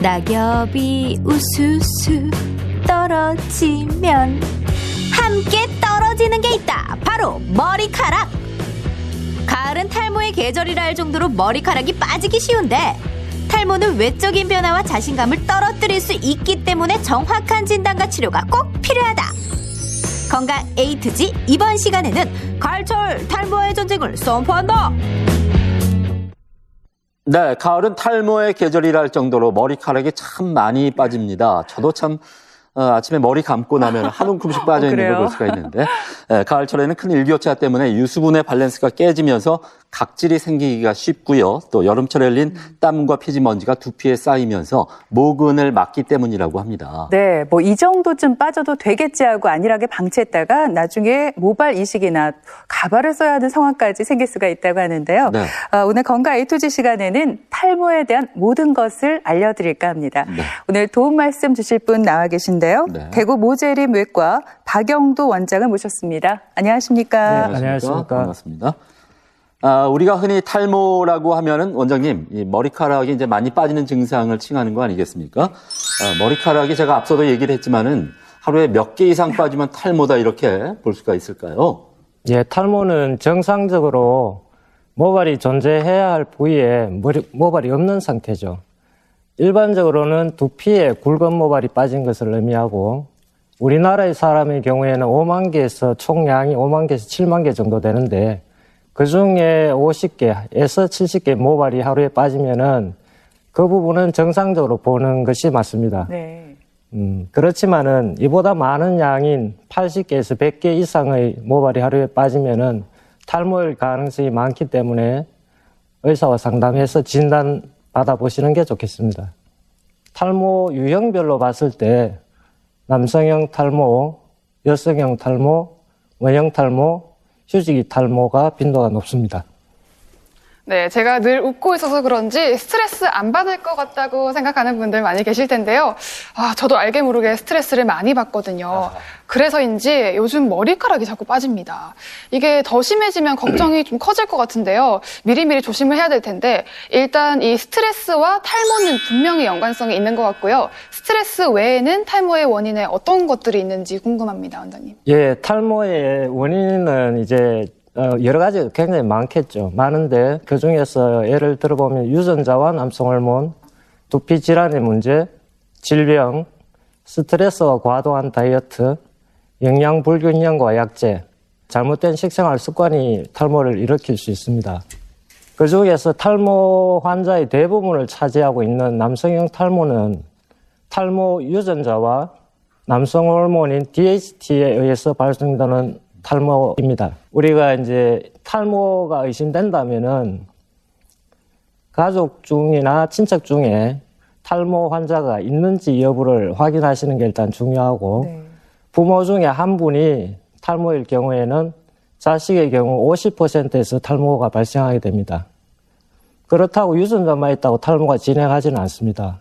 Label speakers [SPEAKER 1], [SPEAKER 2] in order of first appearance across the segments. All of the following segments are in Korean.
[SPEAKER 1] 낙엽이 우수수 떨어지면 함께 떨어지는 게 있다. 바로 머리카락. 가을은 탈모의 계절이라 할 정도로 머리카락이 빠지기 쉬운데 탈모는 외적인 변화와 자신감을 떨어뜨릴 수 있기 때문에 정확한 진단과 치료가 꼭 필요하다. 건강 A to G 이번 시간에는 가을철 탈모의 전쟁을 선포한다.
[SPEAKER 2] 네, 가을은 탈모의 계절이라 할 정도로 머리카락이 참 많이 빠집니다. 저도 참 아침에 머리 감고 나면 한 움큼씩 빠져있는 걸 볼 수가 있는데 가을철에는 큰 일교차 때문에 유수분의 밸런스가 깨지면서 각질이 생기기가 쉽고요. 또 여름철에 흘린 땀과 피지먼지가 두피에 쌓이면서 모근을 막기 때문이라고 합니다.
[SPEAKER 3] 네, 뭐 이 정도쯤 빠져도 되겠지 하고 안일하게 방치했다가 나중에 모발 이식이나 가발을 써야 하는 상황까지 생길 수가 있다고 하는데요.
[SPEAKER 2] 네.
[SPEAKER 3] 오늘 건강 A2G 시간에는 탈모에 대한 모든 것을 알려드릴까 합니다.
[SPEAKER 2] 네.
[SPEAKER 3] 오늘 도움 말씀 주실 분 나와 계신데요.
[SPEAKER 2] 네.
[SPEAKER 3] 대구 모재림 외과 박영도 원장을 모셨습니다. 안녕하십니까?
[SPEAKER 2] 네,
[SPEAKER 4] 안녕하십니까.
[SPEAKER 2] 반갑습니다. 우리가 흔히 탈모라고 하면은 원장님, 이 머리카락이 이제 많이 빠지는 증상을 칭하는 거 아니겠습니까? 머리카락이 제가 앞서도 얘기를 했지만은 하루에 몇 개 이상 빠지면 탈모다 이렇게 볼 수가 있을까요?
[SPEAKER 4] 예, 탈모는 정상적으로 모발이 존재해야 할 부위에 모발이 없는 상태죠. 일반적으로는 두피에 굵은 모발이 빠진 것을 의미하고 우리나라의 사람의 경우에는 5만 개에서 총량이 5만 개에서 7만 개 정도 되는데 그중에 50개에서 70개 모발이 하루에 빠지면은 그 부분은 정상적으로 보는 것이 맞습니다.
[SPEAKER 3] 네.
[SPEAKER 4] 그렇지만은 이보다 많은 양인 80개에서 100개 이상의 모발이 하루에 빠지면은 탈모일 가능성이 많기 때문에 의사와 상담해서 진단 받아보시는 게 좋겠습니다. 탈모 유형별로 봤을 때 남성형 탈모, 여성형 탈모, 원형 탈모, 휴지기 탈모가 빈도가 높습니다.
[SPEAKER 5] 네, 제가 늘 웃고 있어서 그런지 스트레스 안 받을 것 같다고 생각하는 분들 많이 계실 텐데요. 저도 알게 모르게 스트레스를 많이 받거든요. 그래서인지 요즘 머리카락이 자꾸 빠집니다. 이게 더 심해지면 걱정이 좀 커질 것 같은데요. 미리미리 조심을 해야 될 텐데 일단 이 스트레스와 탈모는 분명히 연관성이 있는 것 같고요. 스트레스 외에는 탈모의 원인에 어떤 것들이 있는지 궁금합니다, 원장님.
[SPEAKER 4] 예, 탈모의 원인은 이제 여러 가지 굉장히 많겠죠. 많은데 그중에서 예를 들어보면 유전자와 남성 호르몬, 두피 질환의 문제, 질병, 스트레스와 과도한 다이어트, 영양 불균형과 약제, 잘못된 식생활 습관이 탈모를 일으킬 수 있습니다. 그중에서 탈모 환자의 대부분을 차지하고 있는 남성형 탈모는 탈모 유전자와 남성 호르몬인 DHT에 의해서 발생되는 탈모입니다. 우리가 이제 탈모가 의심된다면은 가족 중이나 친척 중에 탈모 환자가 있는지 여부를 확인하시는 게 일단 중요하고
[SPEAKER 3] 네.
[SPEAKER 4] 부모 중에 한 분이 탈모일 경우에는 자식의 경우 50%에서 탈모가 발생하게 됩니다. 그렇다고 유전자만 있다고 탈모가 진행하지는 않습니다.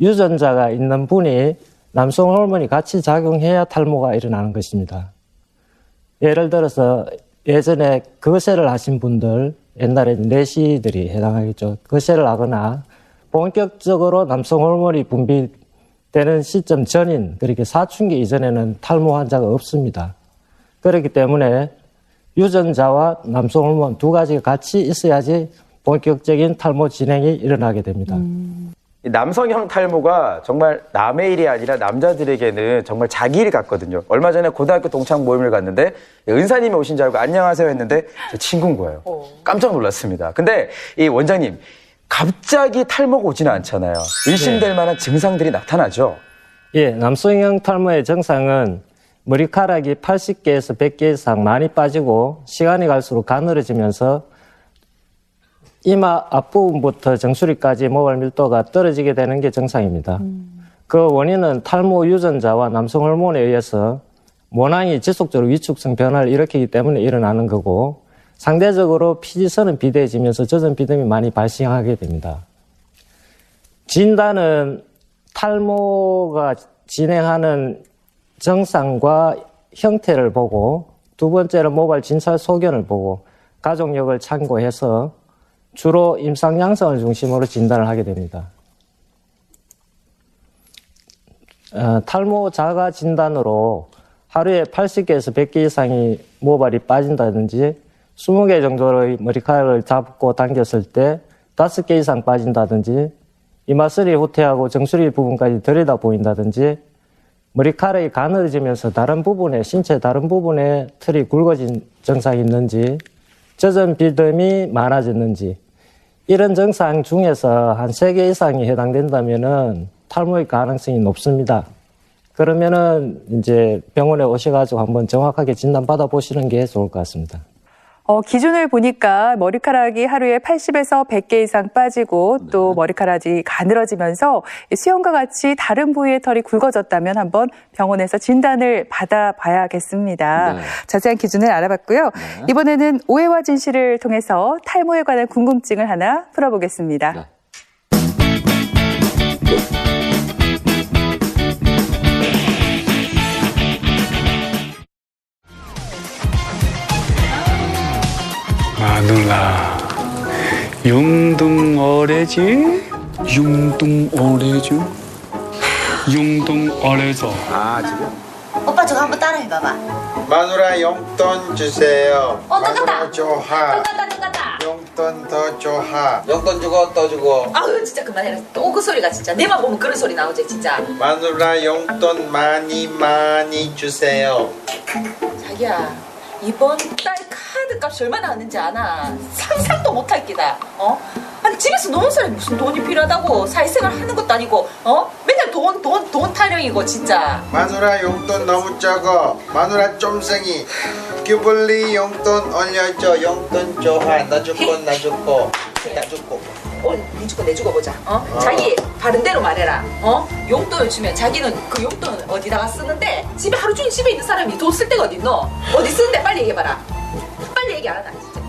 [SPEAKER 4] 유전자가 있는 분이 남성 호르몬이 같이 작용해야 탈모가 일어나는 것입니다. 예를 들어서 예전에 거세를 하신 분들, 옛날에 내시들이 해당하겠죠. 거세를 하거나 본격적으로 남성 호르몬이 분비되는 시점 전인, 그렇게 사춘기 이전에는 탈모 환자가 없습니다. 그렇기 때문에 유전자와 남성 호르몬 두 가지가 같이 있어야지 본격적인 탈모 진행이 일어나게 됩니다.
[SPEAKER 6] 남성형 탈모가 정말 남의 일이 아니라 남자들에게는 정말 자기 일 같거든요. 얼마 전에 고등학교 동창 모임을 갔는데 은사님이 오신 줄 알고 안녕하세요 했는데 제 친구인 거예요. 깜짝 놀랐습니다. 근데 이 원장님, 갑자기 탈모가 오지는 않잖아요. 의심될 만한 증상들이 나타나죠?
[SPEAKER 4] 예, 남성형 탈모의 증상은 머리카락이 80개에서 100개 이상 많이 빠지고 시간이 갈수록 가늘어지면서 이마 앞부분부터 정수리까지 모발 밀도가 떨어지게 되는 게 정상입니다. 그 원인은 탈모 유전자와 남성 호르몬에 의해서 모낭이 지속적으로 위축성 변화를 일으키기 때문에 일어나는 거고 상대적으로 피지선은 비대해지면서 젖은 비듬이 많이 발생하게 됩니다. 진단은 탈모가 진행하는 증상과 형태를 보고 두 번째로 모발 진찰 소견을 보고 가족력을 참고해서 주로 임상 양성을 중심으로 진단을 하게 됩니다. 탈모 자가 진단으로 하루에 80개에서 100개 이상이 모발이 빠진다든지 20개 정도의 머리카락을 잡고 당겼을 때 5개 이상 빠진다든지 이마슬이 후퇴하고 정수리 부분까지 들여다 보인다든지 머리카락이 가늘어지면서 다른 부분에 신체 다른 부분에 털이 굵어진 증상이 있는지 젖은 비듬이 많아졌는지 이런 증상 중에서 한 3개 이상이 해당된다면은 탈모의 가능성이 높습니다. 그러면은 이제 병원에 오셔가지고 한번 정확하게 진단받아 보시는 게 좋을 것 같습니다.
[SPEAKER 3] 기준을 보니까 머리카락이 하루에 80에서 100개 이상 빠지고 또 머리카락이 가늘어지면서 수염과 같이 다른 부위의 털이 굵어졌다면 한번 병원에서 진단을 받아봐야겠습니다.
[SPEAKER 2] 네.
[SPEAKER 3] 자세한 기준을 알아봤고요.
[SPEAKER 2] 네.
[SPEAKER 3] 이번에는 오해와 진실을 통해서 탈모에 관한 궁금증을 하나 풀어보겠습니다.
[SPEAKER 2] 네.
[SPEAKER 7] 마누라 융둥어레지 융둥어레지 융둥어레서
[SPEAKER 6] 아, 지금?
[SPEAKER 1] 오빠 저거 한번 따라해봐봐.
[SPEAKER 8] 마누라 용돈 주세요.
[SPEAKER 1] 똑같다.
[SPEAKER 8] 마누라 좋아.
[SPEAKER 1] 똑같다.
[SPEAKER 8] 용돈 더 좋아. 용돈 주고 또 주고.
[SPEAKER 1] 아유 진짜 그만해라. 또 그 소리가 진짜 내만 보면 그런 소리 나오지 진짜.
[SPEAKER 8] 마누라 용돈 많이 많이 주세요.
[SPEAKER 1] 자기야 이번 달 카드 값이 얼마 나왔는지 아나? 상상도 못할 기다. 아니 집에서 노는 사람이 무슨 돈이 필요하다고 사회생활 하는 것도 아니고 맨날 돈 타령이고 진짜.
[SPEAKER 8] 마누라 용돈 너무 적어. 마누라 쫌생이. 규블리 용돈 올려줘. 용돈 좋아. 나 주고 나 주고 나 주고.
[SPEAKER 1] 오늘 니 주고 내 주고 보자. 자기 바른 대로 말해라. 용돈을 주면 자기는 그 용돈 어디다가 쓰는데 집에 하루 종일 집에 있는 사람이 돈 쓸 데가 어딨노? 어디 쓰는데 빨리 얘기해봐라. 빨리 얘기 안 하나 진짜.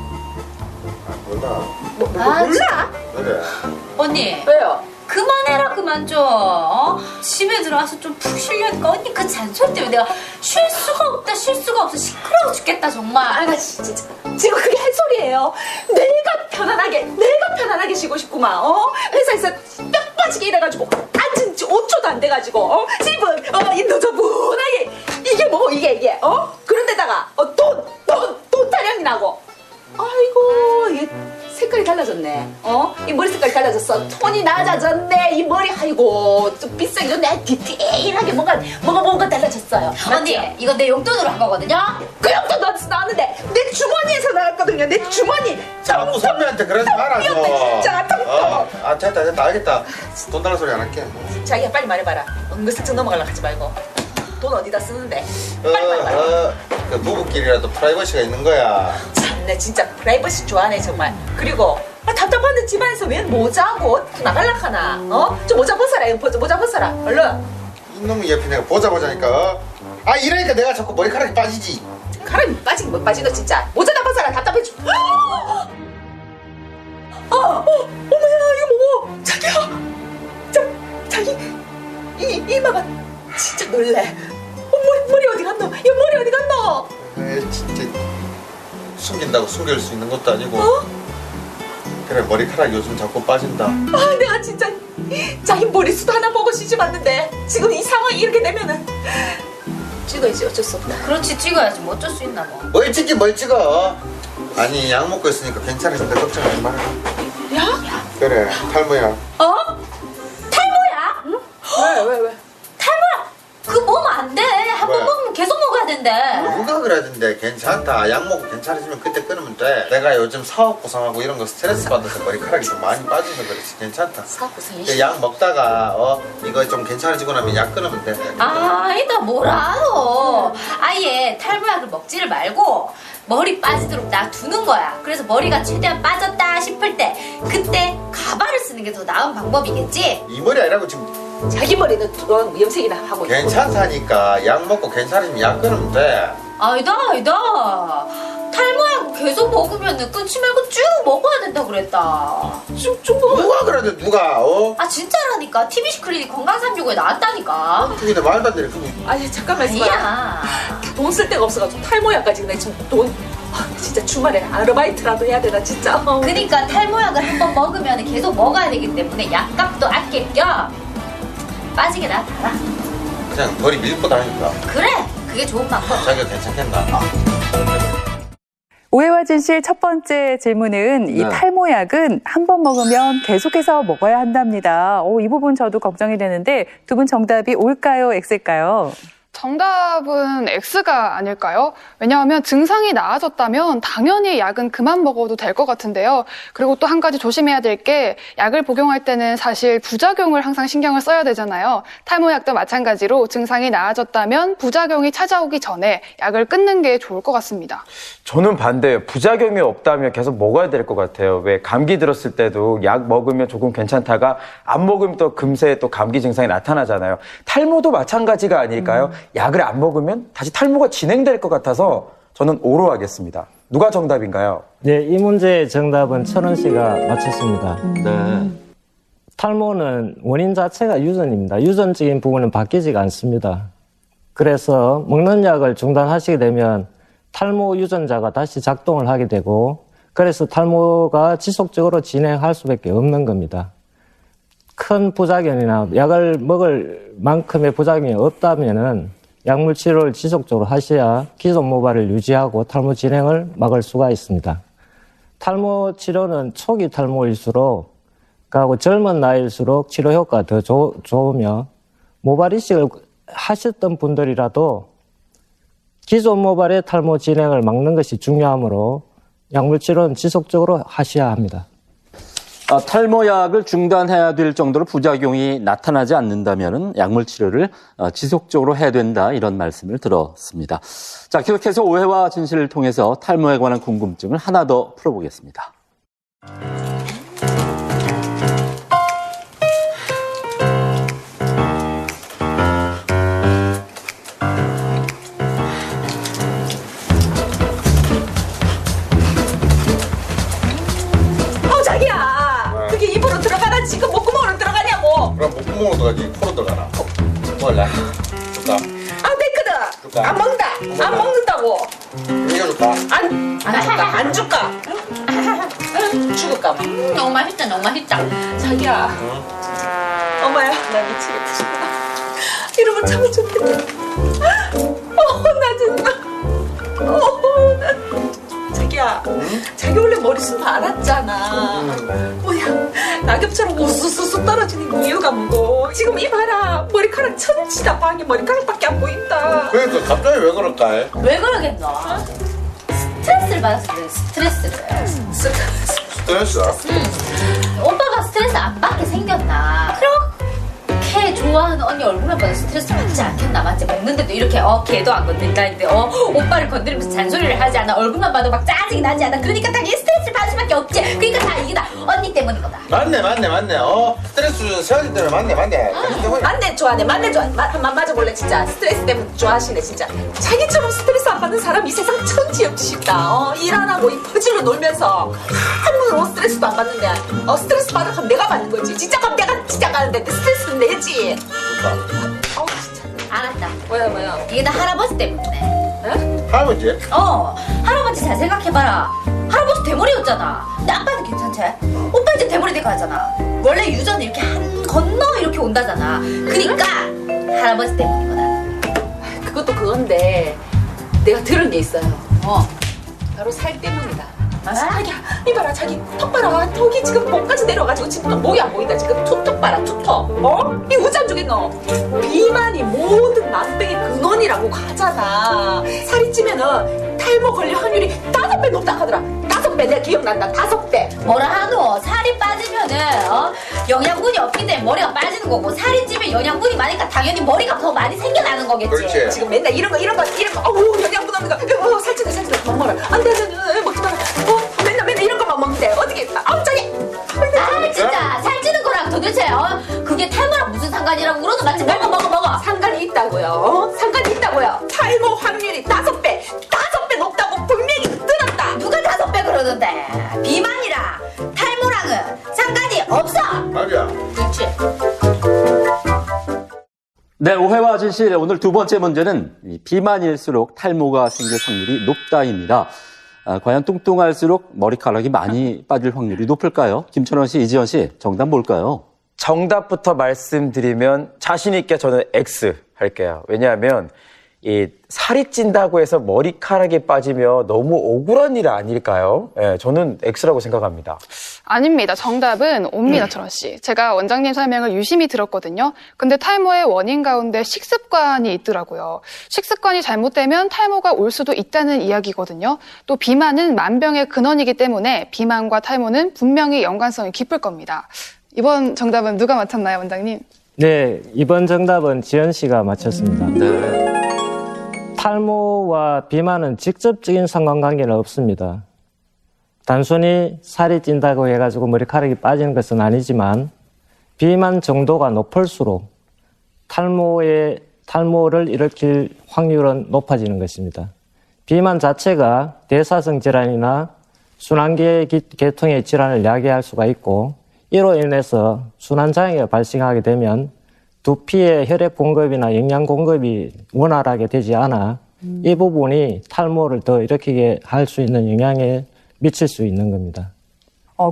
[SPEAKER 8] 몰라.
[SPEAKER 1] 몰라?
[SPEAKER 8] 그래.
[SPEAKER 9] 언니
[SPEAKER 1] 왜요?
[SPEAKER 9] 그만해라 그만 좀 집에 들어와서 좀 푹 쉬려니까 언니 그 잔소리 때문에 내가 쉴 수가 없다 쉴 수가 없어 시끄러워 죽겠다 정말.
[SPEAKER 1] 아가 진짜 지금 그게 할 소리예요. 내가 편안하게 쉬고 싶구만. 회사에서 뼈 빠지게 일해가지고 앉은 지 5초도 안 돼가지고 집은 너저분하게 이게 뭐 이게 그런데다가 돈 타령이 나고. 아이고 이게 색깔이 달라졌네. 이 머리 색깔이 달라졌어. 톤이 낮아졌네. 이 머리 아이고 좀 비싸게 줬네. 디테일하게 뭔가 달라졌어요.
[SPEAKER 9] 언니 이거 내 용돈으로 한 거거든요.
[SPEAKER 1] 그 용돈 나왔는데 내 주머니에서 나왔거든요. 내 주머니.
[SPEAKER 8] 자꾸 선배한테 그러지 말아줘.
[SPEAKER 1] 진짜 텅텅.
[SPEAKER 8] 아 됐다 알겠다. 돈 달라 소리 안 할게.
[SPEAKER 1] 자기야 빨리 말해봐라. 은근슬쩍 넘어가려고 하지 말고. 돈 어디다 쓰는데? 빨리 말해봐라.
[SPEAKER 8] 그 부부끼리라도 프라이버시가 있는 거야.
[SPEAKER 1] 참내 진짜 프라이버시 좋아하네 정말. 그리고 답답한데 집안에서 왜 모자고 나갈라 하나? 저 모자 벗어라. 모자 벗어라. 얼른.
[SPEAKER 8] 이놈의 옆에 내가 보자니까. 아 이러니까 내가 자꾸 머리카락이 빠지지.
[SPEAKER 1] 가람이 빠지긴 못 빠지너 진짜. 모자 다 벗어라. 답답해 죽. 어머야 이거 뭐? 자기야. 자기 이마가 진짜 놀래. 머리 어디 갔노? 야 머리 어디 갔노?
[SPEAKER 8] 에 진짜 숨긴다고 숨길 수 있는 것도 아니고. 그래 머리카락 요즘 자꾸 빠진다.
[SPEAKER 1] 내가 진짜 자기 머리숱 하나 보고 시집 왔는데 지금 이 상황이 이렇게 되면은 찍어야지 어쩔 수 없다.
[SPEAKER 9] 그렇지 찍어야지 뭐 어쩔 수 있나 뭐.
[SPEAKER 8] 뭘 찍기 뭘 찍어. 아니 약 먹고 있으니까 괜찮으니까 걱정하지 마라.
[SPEAKER 1] 야?
[SPEAKER 8] 그래 탈모야.
[SPEAKER 9] 탈모야? 응?
[SPEAKER 1] 왜?
[SPEAKER 9] 탈모야 그거 먹으면 안 돼. 한 번
[SPEAKER 8] 왜?
[SPEAKER 9] 먹으면 계속 먹어야 된대.
[SPEAKER 8] 누가 그러던데 괜찮다. 약 먹고 괜찮아지면 그때 끊으면 돼. 내가 요즘 사업 구성하고 이런 거 스트레스 받아서 머리카락이 좀 많이 빠져서 그렇지 괜찮다.
[SPEAKER 1] 사고생이
[SPEAKER 8] 그 약 먹다가 이거 좀 괜찮아지고 나면 약 끊으면 돼.
[SPEAKER 9] 아니다 뭘 알아. 아예 탈모약을 먹지를 말고 머리 빠지도록 놔두는 거야. 그래서 머리가 최대한 빠졌다 싶을 때 그때 가발을 쓰는 게 더 나은 방법이겠지.
[SPEAKER 8] 이 머리 아니라고 지금.
[SPEAKER 1] 자기 머리는 염색이나 하고 있고.
[SPEAKER 8] 괜찮다니까. 약 먹고 괜찮아지면 약 끊으면 돼.
[SPEAKER 9] 아니다 탈모약 계속 먹으면 끊지 말고 쭉 먹어야 된다 그랬다.
[SPEAKER 1] 쭉 먹어.
[SPEAKER 8] 누가 그러는데 누가
[SPEAKER 9] 아 진짜라니까. TBC 클리닉 건강365에 나왔다니까.
[SPEAKER 8] 근데 말도 안 되네. 그거.
[SPEAKER 1] 아니 잠깐만 있어봐.
[SPEAKER 9] 아니야.
[SPEAKER 1] 돈 쓸 데가 없어가지고 탈모약까지 나 지금 돈 진짜 주말에 아르바이트라도 해야 되나 진짜.
[SPEAKER 9] 그러니까 탈모약을 한번 먹으면 계속 먹어야 되기 때문에 약값도 아낄 겸 빠지게 놔둬라.
[SPEAKER 8] 그냥 머리 밀고 다니까.
[SPEAKER 9] 그래, 그게 좋은 방법.
[SPEAKER 8] 자기가 괜찮겠나?
[SPEAKER 3] 오해와 진실 첫 번째 질문은 이
[SPEAKER 2] 네.
[SPEAKER 3] 탈모약은 한 번 먹으면 계속해서 먹어야 한답니다. 이 부분 저도 걱정이 되는데 두 분 정답이 O일까요, X일까요?
[SPEAKER 5] 정답은 X가 아닐까요? 왜냐하면 증상이 나아졌다면 당연히 약은 그만 먹어도 될 것 같은데요. 그리고 또 한 가지 조심해야 될 게 약을 복용할 때는 사실 부작용을 항상 신경을 써야 되잖아요. 탈모약도 마찬가지로 증상이 나아졌다면 부작용이 찾아오기 전에 약을 끊는 게 좋을 것 같습니다.
[SPEAKER 6] 저는 반대예요. 부작용이 없다면 계속 먹어야 될 것 같아요. 왜 감기 들었을 때도 약 먹으면 조금 괜찮다가 안 먹으면 또 금세 또 감기 증상이 나타나잖아요. 탈모도 마찬가지가 아닐까요? 약을 안 먹으면 다시 탈모가 진행될 것 같아서 저는 O로 하겠습니다. 누가 정답인가요?
[SPEAKER 4] 네, 이 문제의 정답은 천원 씨가 맞췄습니다.
[SPEAKER 2] 네.
[SPEAKER 4] 탈모는 원인 자체가 유전입니다. 유전적인 부분은 바뀌지가 않습니다. 그래서 먹는 약을 중단하시게 되면 탈모 유전자가 다시 작동을 하게 되고 그래서 탈모가 지속적으로 진행할 수밖에 없는 겁니다. 큰 부작용이나 약을 먹을 만큼의 부작용이 없다면은 약물 치료를 지속적으로 하셔야 기존 모발을 유지하고 탈모 진행을 막을 수가 있습니다. 탈모 치료는 초기 탈모일수록 그리고 젊은 나이일수록 치료 효과가 더 좋으며 모발 이식을 하셨던 분들이라도 기존 모발의 탈모 진행을 막는 것이 중요하므로 약물 치료는 지속적으로 하셔야 합니다.
[SPEAKER 2] 탈모약을 중단해야 될 정도로 부작용이 나타나지 않는다면 약물 치료를 지속적으로 해야 된다 이런 말씀을 들었습니다. 자, 계속해서 오해와 진실을 통해서 탈모에 관한 궁금증을 하나 더 풀어보겠습니다.
[SPEAKER 10] 지금 목구멍으로 들어가냐고.
[SPEAKER 8] 그럼 목구멍으로 들어가지 코로 들어가나? 먹을래? 줄까?
[SPEAKER 10] 안 됐거든. 줄까? 안 먹는다. 안 먹는다고.
[SPEAKER 8] 이거 줄까?
[SPEAKER 10] 안 줄까? 안 줄까? 죽을까 봐.
[SPEAKER 9] 너무 맛있다, 너무 맛있다.
[SPEAKER 10] 자기야. 엄마야, 나 미치겠다. 이러면 참을 좀 돼. 나 진짜. 나. 자기야, 자기 원래 머리숱 많았잖아. 뭐야, 낙엽처럼 우수수수 떨어지는 이유가 뭐고? 지금 이봐라, 머리카락 천지다. 방에 머리카락밖에 안 보인다.
[SPEAKER 8] 그러니까 갑자기 왜 그럴까?
[SPEAKER 9] 왜 그러겠노? 스트레스를 받았어, 그래, 스트레스를.
[SPEAKER 8] 스트레스?
[SPEAKER 9] 오빠가 스트레스 안 받게 생겼나? 그렇게 좋아하는 언니 얼굴만 봐도 스트레스 받지 않겠나? 맞지? 먹는데도 이렇게 걔도 안 건든다 했는데 오빠를 건드리면서 잔소리를 하지 않아? 얼굴만 봐도 막 짜증이 나지 않아? 그러니까 당연히 스트레스를 받을 수밖에 없지. 그러니까 다 이게 다 언니 때문인 거다.
[SPEAKER 8] 맞네. 스트레스 세아지 때문에 맞네.
[SPEAKER 10] 맞네, 좋아하네. 한번 맞아볼래, 진짜. 스트레스 때문에 좋아하시네, 진짜. 자기처럼 스트레스 안 받는 사람 이 세상 천지 없지 싶다. 일 안 하고 이 퍼즐로 놀면서 한 번으로 스트레스도 안 받는데 스트레스 받아 그럼 내가 받는 거지. 진짜 그럼 내가 진짜 가는데 스트레스는 내지. 진짜.
[SPEAKER 9] 알았다.
[SPEAKER 10] 뭐야?
[SPEAKER 9] 이게 다 할아버지 때문이네.
[SPEAKER 10] 응?
[SPEAKER 8] 할아버지?
[SPEAKER 9] 할아버지 잘 생각해봐라. 할아버지 대머리였잖아. 근데 아빠는 괜찮지? 오빠 이제 대머리 되고 하잖아. 원래 유전은 이렇게 한 건너 이렇게 온다잖아. 그니까 할아버지 때문인 거다.
[SPEAKER 10] 그것도 그건데 내가 들은 게 있어요. 바로 살 때문이다. 자기야, 이봐라, 자기 턱 봐라. 턱이 지금 목까지 내려가지고 지금 목이 안 보인다. 지금 투턱 봐라, 투턱. 이 우짠 주겠노? 비만이 모든 만병의 근원이라고 하잖아. 살이 찌면은 탈모 걸릴 확률이 5배 높다 하더라. 5배, 내가 기억난다. 5배.
[SPEAKER 9] 뭐라 하노? 살이 빠지면은 영양분이 없기 때문에 머리가 빠지는 거고, 살이 찌면 영양분이 많으니까 당연히 머리가 더 많이 생겨나는 거겠지.
[SPEAKER 8] 그렇지.
[SPEAKER 10] 지금 맨날 이런 거 영양분 없는 거 살찌네 못 먹어라. 안 돼, 먹지 마라. 맨날 이런 것만 먹는데 어떻게 자기.
[SPEAKER 9] 진짜 살찌는 거랑 도대체 그게 탈모랑 무슨 상관이라고 그러는 맞지? 먹어.
[SPEAKER 10] 상관이 있다고요. 상관이 있다고요. 탈모 확률이 5배 높다고 분명히 들었다.
[SPEAKER 9] 누가 5배 그러는데? 비만이랑 탈모랑은 상관이 없어.
[SPEAKER 8] 맞아.
[SPEAKER 9] 그렇지.
[SPEAKER 2] 네, 오해와 진실 오늘 두 번째 문제는 비만일수록 탈모가 생길 확률이 높다입니다. 과연 뚱뚱할수록 머리카락이 많이 빠질 확률이 높을까요? 김천원 씨, 이지연 씨, 정답 뭘까요?
[SPEAKER 6] 정답부터 말씀드리면 자신 있게 저는 X 할게요. 왜냐하면 이 살이 찐다고 해서 머리카락이 빠지면 너무 억울한 일 아닐까요? 예, 저는 X라고 생각합니다.
[SPEAKER 5] 아닙니다. 정답은 옵니다, 철원 씨. 제가 원장님 설명을 유심히 들었거든요. 근데 탈모의 원인 가운데 식습관이 있더라고요. 식습관이 잘못되면 탈모가 올 수도 있다는 이야기거든요. 또 비만은 만병의 근원이기 때문에 비만과 탈모는 분명히 연관성이 깊을 겁니다. 이번 정답은 누가 맞췄나요, 원장님?
[SPEAKER 4] 네, 이번 정답은 지연 씨가 맞췄습니다.
[SPEAKER 2] 네.
[SPEAKER 4] 탈모와 비만은 직접적인 상관관계는 없습니다. 단순히 살이 찐다고 해가지고 머리카락이 빠지는 것은 아니지만 비만 정도가 높을수록 탈모를 일으킬 확률은 높아지는 것입니다. 비만 자체가 대사성 질환이나 순환계 계통의 질환을 야기할 수가 있고 이로 인해서 순환장애가 발생하게 되면 두피의 혈액 공급이나 영양 공급이 원활하게 되지 않아 이 부분이 탈모를 더 일으키게 할 수 있는 영향에 미칠 수 있는 겁니다.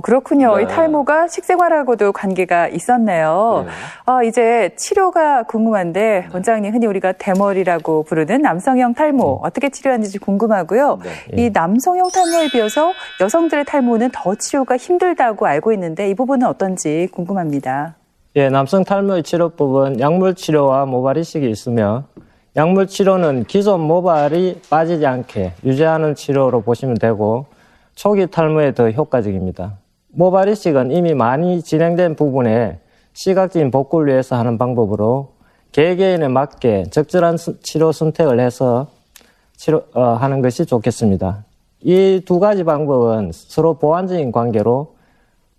[SPEAKER 3] 그렇군요.
[SPEAKER 2] 네.
[SPEAKER 3] 이 탈모가 식생활하고도 관계가 있었네요.
[SPEAKER 2] 네.
[SPEAKER 3] 이제 치료가 궁금한데 원장님 흔히 우리가 대머리라고 부르는 남성형 탈모 어떻게 치료하는지 궁금하고요.
[SPEAKER 2] 네.
[SPEAKER 3] 이 남성형 탈모에 비해서 여성들의 탈모는 더 치료가 힘들다고 알고 있는데 이 부분은 어떤지 궁금합니다.
[SPEAKER 4] 예, 남성 탈모의 치료법은 약물 치료와 모발 이식이 있으며 약물 치료는 기존 모발이 빠지지 않게 유지하는 치료로 보시면 되고 초기 탈모에 더 효과적입니다. 모발 이식은 이미 많이 진행된 부분에 시각적인 복구를 위해서 하는 방법으로 개개인에 맞게 적절한 치료 선택을 해서 하는 것이 좋겠습니다. 이 두 가지 방법은 서로 보완적인 관계로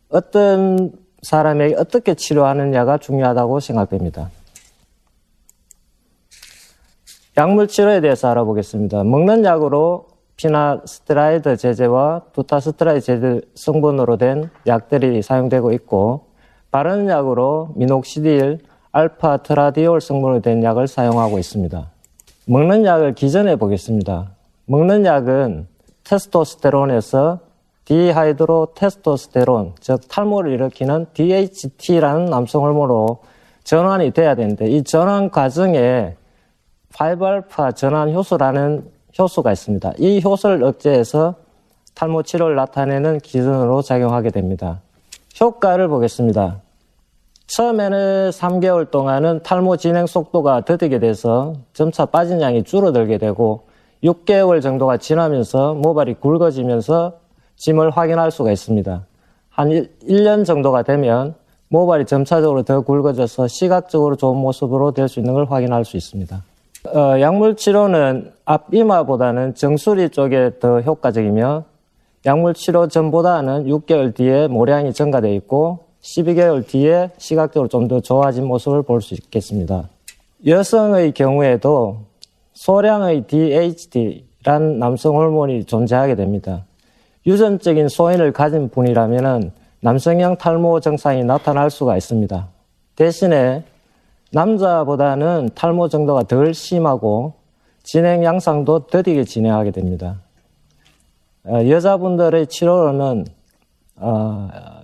[SPEAKER 4] 어떤 사람에게 어떻게 치료하느냐가 중요하다고 생각됩니다. 약물 치료에 대해서 알아보겠습니다. 먹는 약으로 피나스테라이드 제제와 두타스테라이드 제제 성분으로 된 약들이 사용되고 있고 바르는 약으로 미녹시딜, 알파 트라디올 성분으로 된 약을 사용하고 있습니다. 먹는 약을 기전해 보겠습니다. 먹는 약은 테스토스테론에서 디하이드로 테스토스테론, 즉 탈모를 일으키는 DHT라는 남성 호르몬으로 전환이 돼야 되는데 이 전환 과정에 5알파 전환 효소라는 효소가 있습니다. 이 효소를 억제해서 탈모 치료를 나타내는 기전으로 작용하게 됩니다. 효과를 보겠습니다. 처음에는 3개월 동안은 탈모 진행 속도가 더디게 돼서 점차 빠진 양이 줄어들게 되고 6개월 정도가 지나면서 모발이 굵어지면서 짐을 확인할 수가 있습니다. 한 1년 정도가 되면 모발이 점차적으로 더 굵어져서 시각적으로 좋은 모습으로 될 수 있는 걸 확인할 수 있습니다. 약물 치료는 앞이마보다는 정수리 쪽에 더 효과적이며 약물 치료 전보다는 6개월 뒤에 모량이 증가되어 있고 12개월 뒤에 시각적으로 좀 더 좋아진 모습을 볼 수 있겠습니다. 여성의 경우에도 소량의 DHT라는 남성 호르몬이 존재하게 됩니다. 유전적인 소인을 가진 분이라면 남성형 탈모 증상이 나타날 수가 있습니다. 대신에 남자보다는 탈모 정도가 덜 심하고 진행 양상도 더디게 진행하게 됩니다. 여자분들의 치료로는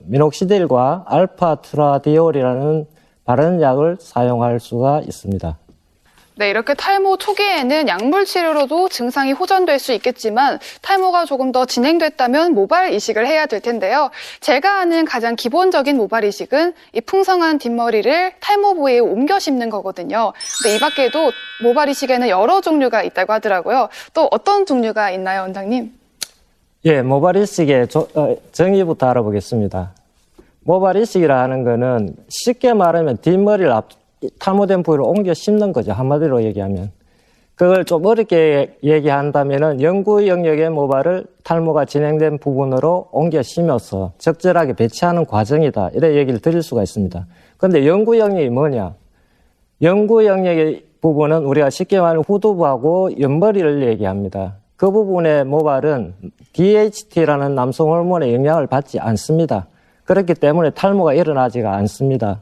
[SPEAKER 4] 미녹시딜과 알파 트라디올이라는 바른 약을 사용할 수가 있습니다.
[SPEAKER 5] 네, 이렇게 탈모 초기에는 약물 치료로도 증상이 호전될 수 있겠지만 탈모가 조금 더 진행됐다면 모발 이식을 해야 될 텐데요. 제가 아는 가장 기본적인 모발 이식은 이 풍성한 뒷머리를 탈모 부위에 옮겨 심는 거거든요. 근데 이 밖에도 모발 이식에는 여러 종류가 있다고 하더라고요. 또 어떤 종류가 있나요, 원장님?
[SPEAKER 4] 예, 모발 이식의 정의부터 알아보겠습니다. 모발 이식이라 하는 거는 쉽게 말하면 뒷머리를 탈모된 부위를 옮겨 심는 거죠. 한마디로 얘기하면. 그걸 좀 어렵게 얘기한다면은 연구 영역의 모발을 탈모가 진행된 부분으로 옮겨 심어서 적절하게 배치하는 과정이다. 이런 얘기를 드릴 수가 있습니다. 그런데 연구 영역이 뭐냐? 연구 영역의 부분은 우리가 쉽게 말하면 후두부하고 옆머리를 얘기합니다. 그 부분의 모발은 DHT라는 남성 호르몬의 영향을 받지 않습니다. 그렇기 때문에 탈모가 일어나지가 않습니다.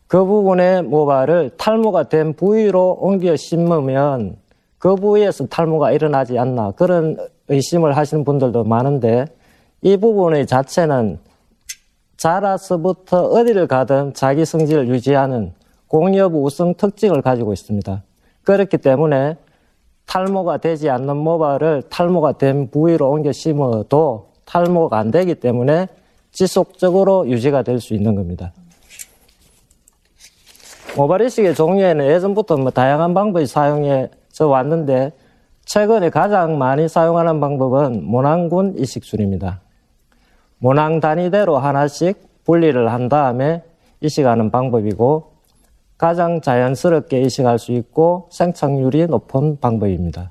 [SPEAKER 4] 그 부분의 모발을 탈모가 된 부위로 옮겨 심으면 그 부위에서 탈모가 일어나지 않나 그런 의심을 하시는 분들도 많은데 이 부분의 자체는 자라서부터 어디를 가든 자기 성질을 유지하는 공여부 우성 특징을 가지고 있습니다. 그렇기 때문에 탈모가 되지 않는 모발을 탈모가 된 부위로 옮겨 심어도 탈모가 안 되기 때문에 지속적으로 유지가 될 수 있는 겁니다. 모발 이식의 종류에는 예전부터 다양한 방법이 사용해져 왔는데 최근에 가장 많이 사용하는 방법은 모낭군 이식술입니다. 모낭 단위대로 하나씩 분리를 한 다음에 이식하는 방법이고 가장 자연스럽게 이식할 수 있고 생착률이 높은 방법입니다.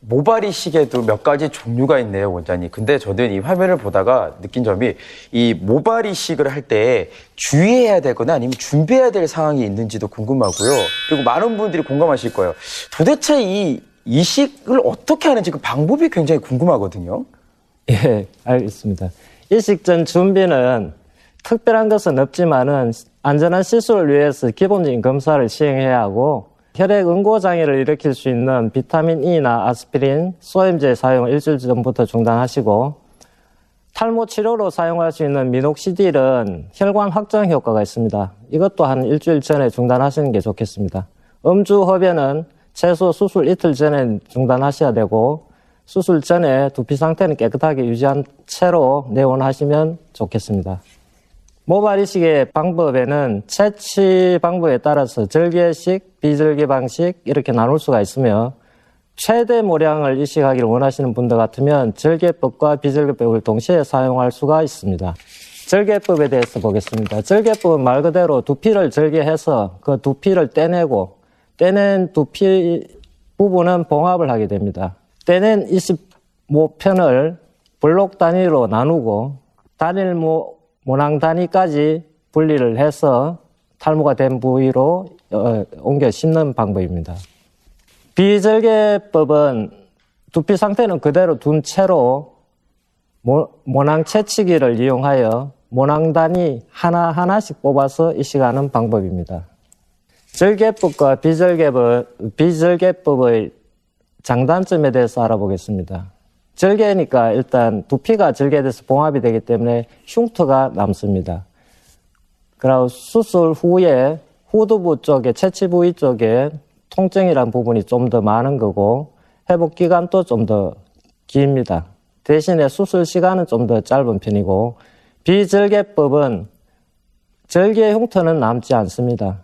[SPEAKER 6] 모발 이식에도 몇 가지 종류가 있네요, 원장님. 근데 저는 이 화면을 보다가 느낀 점이 이 모발 이식을 할 때 주의해야 되거나 아니면 준비해야 될 상황이 있는지도 궁금하고요. 그리고 많은 분들이 공감하실 거예요. 도대체 이 이식을 어떻게 하는지 그 방법이 굉장히 궁금하거든요.
[SPEAKER 4] 예, 알겠습니다. 이식 전 준비는 특별한 것은 없지만은 안전한 시술을 위해서 기본적인 검사를 시행해야 하고 혈액 응고 장애를 일으킬 수 있는 비타민 E나 아스피린, 소염제 사용을 일주일 전부터 중단하시고 탈모 치료로 사용할 수 있는 미녹시딜은 혈관 확장 효과가 있습니다. 이것도 한 일주일 전에 중단하시는 게 좋겠습니다. 음주 흡연은 최소 수술 이틀 전에 중단하셔야 되고 수술 전에 두피 상태는 깨끗하게 유지한 채로 내원하시면 좋겠습니다. 모발 이식의 방법에는 채취 방법에 따라서 절개식, 비절개 방식 이렇게 나눌 수가 있으며 최대 모량을 이식하기를 원하시는 분들 같으면 절개법과 비절개법을 동시에 사용할 수가 있습니다. 절개법에 대해서 보겠습니다. 절개법은 말 그대로 두피를 절개해서 그 두피를 떼내고 떼낸 두피 부분은 봉합을 하게 됩니다. 떼낸 25편을 블록 단위로 나누고 단일 모낭 단위까지 분리를 해서 탈모가 된 부위로 옮겨 심는 방법입니다. 비절개법은 두피 상태는 그대로 둔 채로 모낭 채치기를 이용하여 모낭 단위 하나하나씩 뽑아서 이식하는 방법입니다. 절개법과 비절개법의 장단점에 대해서 알아보겠습니다. 절개니까 일단 두피가 절개돼서 봉합이 되기 때문에 흉터가 남습니다. 그리고 수술 후에 후두부 쪽에 채취 부위 쪽에 통증이란 부분이 좀 더 많은 거고 회복 기간도 좀 더 깁니다. 대신에 수술 시간은 좀 더 짧은 편이고 비절개법은 절개 흉터는 남지 않습니다.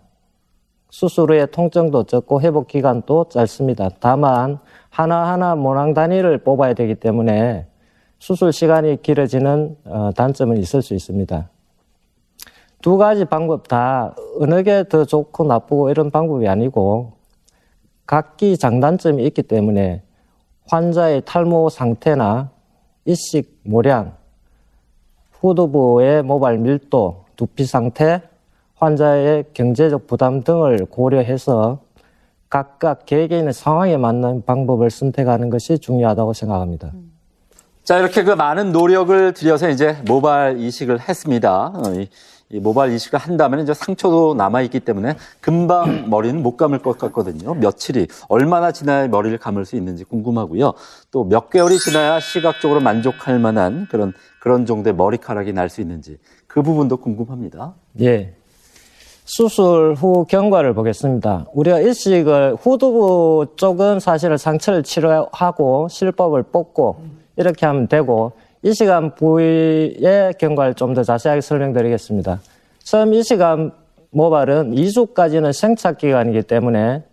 [SPEAKER 4] 수술 후에 통증도 적고 회복 기간도 짧습니다. 다만 하나하나 모낭 단위를 뽑아야 되기 때문에 수술 시간이 길어지는 단점은 있을 수 있습니다. 두 가지 방법 다 어느 게 더 좋고 나쁘고 이런 방법이 아니고 각기 장단점이 있기 때문에 환자의 탈모 상태나 이식 모량, 후두부의 모발 밀도, 두피 상태, 환자의 경제적 부담 등을 고려해서 각각 개개인의 상황에 맞는 방법을 선택하는 것이 중요하다고 생각합니다.
[SPEAKER 2] 자, 이렇게 그 많은 노력을 들여서 이제 모발 이식을 했습니다. 이 모발 이식을 한다면 이제 상처도 남아있기 때문에 금방 머리는 못 감을 것 같거든요. 며칠이, 얼마나 지나야 머리를 감을 수 있는지 궁금하고요. 또 몇 개월이 지나야 시각적으로 만족할 만한 그런 정도의 머리카락이 날 수 있는지 그 부분도 궁금합니다.
[SPEAKER 4] 예. 수술 후 경과를 보겠습니다. 우리가 일식을 후두부 쪽은 사실은 상처를 치료하고 실법을 뽑고 이렇게 하면 되고 이식한 부위의 경과를 좀 더 자세하게 설명드리겠습니다. 처음 이식한 모발은 2주까지는 생착 기간이기 때문에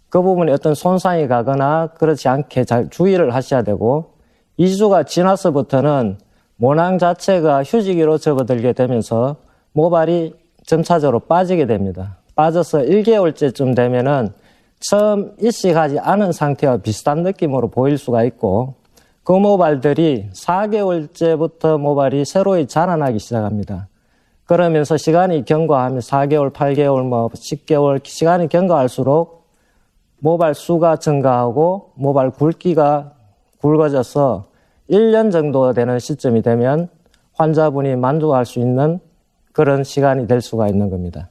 [SPEAKER 4] 그 부분에 어떤 손상이 가거나 그렇지 않게 잘 주의를 하셔야 되고 2주가 지나서부터는 모낭 자체가 휴지기로 접어들게 되면서 모발이 점차적으로 빠지게 됩니다. 빠져서 1개월째쯤 되면은 처음 이식하지 않은 상태와 비슷한 느낌으로 보일 수가 있고 그 모발들이 4개월째부터 모발이 새로이 자라나기 시작합니다. 그러면서 시간이 경과하면 4개월, 8개월, 10개월 시간이 경과할수록 모발 수가 증가하고 모발 굵기가 굵어져서 1년 정도 되는 시점이 되면 환자분이 만족할 수 있는 그런 시간이 될 수가 있는 겁니다.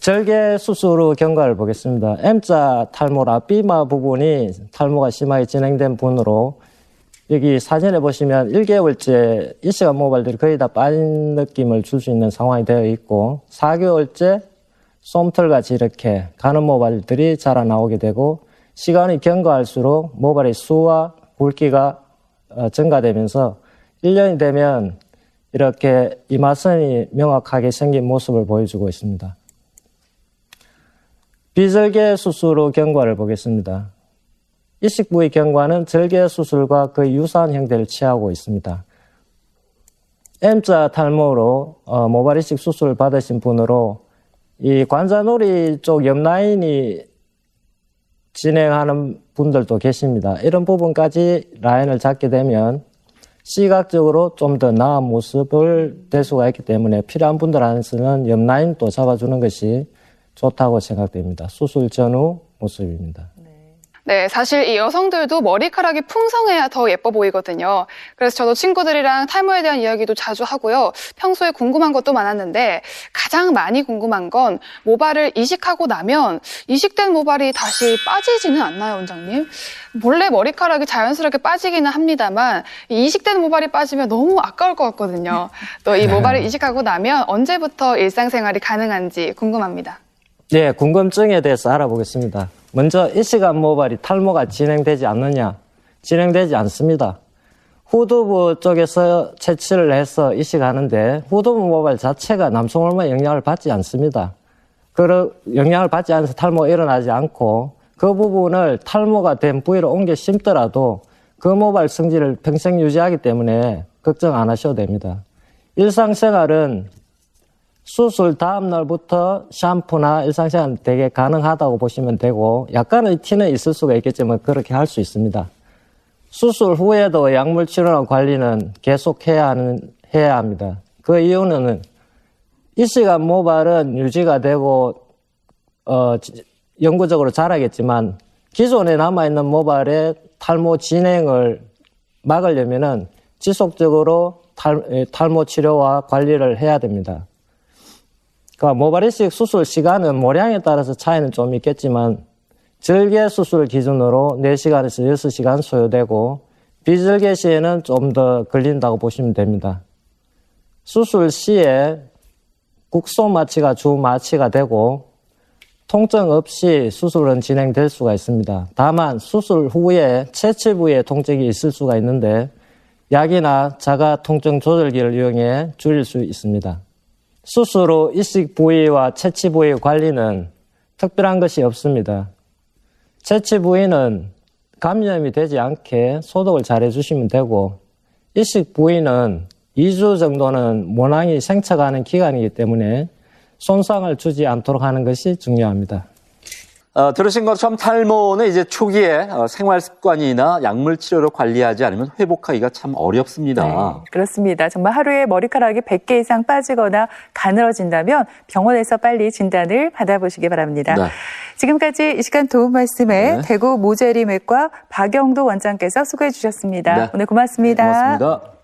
[SPEAKER 4] 절개 수술 후 경과를 보겠습니다. M자 탈모라 비마 부분이 탈모가 심하게 진행된 분으로 여기 사진에 보시면 1개월째 이시간 모발들이 거의 다 빠진 느낌을 줄 수 있는 상황이 되어 있고 4개월째 솜털같이 이렇게 가는 모발들이 자라나오게 되고 시간이 경과할수록 모발의 수와 굵기가 증가되면서 1년이 되면 이렇게 이마선이 명확하게 생긴 모습을 보여주고 있습니다. 비절개 수술로 경과를 보겠습니다. 이식 부위 경과는 절개 수술과 거의 유사한 형태를 취하고 있습니다. M자 탈모로 모발 이식 수술을 받으신 분으로 이 관자놀이 쪽 옆 라인이 진행하는 분들도 계십니다. 이런 부분까지 라인을 잡게 되면 시각적으로 좀 더 나은 모습을 낼 수가 있기 때문에 필요한 분들한테는 옆 라인도 잡아주는 것이 좋다고 생각됩니다. 수술 전후 모습입니다.
[SPEAKER 5] 네, 사실 이 여성들도 머리카락이 풍성해야 더 예뻐 보이거든요. 그래서 저도 친구들이랑 탈모에 대한 이야기도 자주 하고요. 평소에 궁금한 것도 많았는데 가장 많이 궁금한 건 모발을 이식하고 나면 이식된 모발이 다시 빠지지는 않나요, 원장님? 원래 머리카락이 자연스럽게 빠지기는 합니다만 이 이식된 모발이 빠지면 너무 아까울 것 같거든요. 또 이 모발을 이식하고 나면 언제부터 일상생활이 가능한지 궁금합니다.
[SPEAKER 4] 네, 궁금증에 대해서 알아보겠습니다. 먼저 이시간 모발이 탈모가 진행되지 않느냐? 진행되지 않습니다. 후두부 쪽에서 채취를 해서 이식하는데 후두부 모발 자체가 남성 호르몬 영향을 받지 않습니다. 그 영향을 받지 않아서 탈모가 일어나지 않고 그 부분을 탈모가 된 부위로 옮겨 심더라도 그 모발 성질을 평생 유지하기 때문에 걱정 안 하셔도 됩니다. 일상생활은 수술 다음 날부터 샴푸나 일상생활 되게 가능하다고 보시면 되고 약간의 티는 있을 수가 있겠지만 그렇게 할 수 있습니다. 수술 후에도 약물 치료나 관리는 계속 해야 합니다. 그 이유는 이시간 모발은 유지가 되고 영구적으로 자라겠지만 기존에 남아있는 모발의 탈모 진행을 막으려면은 지속적으로 탈모 치료와 관리를 해야 됩니다. 그러니까 모발 이식 수술 시간은 모량에 따라서 차이는 좀 있겠지만 절개 수술 기준으로 4시간에서 6시간 소요되고 비절개 시에는 좀 더 걸린다고 보시면 됩니다. 수술 시에 국소 마취가 주 마취가 되고 통증 없이 수술은 진행될 수가 있습니다. 다만 수술 후에 채취 부위에 통증이 있을 수가 있는데 약이나 자가 통증 조절기를 이용해 줄일 수 있습니다. 수술 후 이식 부위와 채취 부위의 관리는 특별한 것이 없습니다. 채취 부위는 감염이 되지 않게 소독을 잘 해주시면 되고 이식 부위는 2주 정도는 모낭이 생착하는 기간이기 때문에 손상을 주지 않도록 하는 것이 중요합니다.
[SPEAKER 2] 들으신 것처럼 탈모는 이제 초기에 생활 습관이나 약물 치료로 관리하지 않으면 회복하기가 참 어렵습니다.
[SPEAKER 3] 네, 그렇습니다. 정말 하루에 머리카락이 100개 이상 빠지거나 가늘어진다면 병원에서 빨리 진단을 받아보시기 바랍니다. 네. 지금까지 이 시간 도움 말씀에 대구 모재림외과 박영도 원장께서 수고해 주셨습니다. 네. 오늘 고맙습니다.
[SPEAKER 2] 네, 고맙습니다.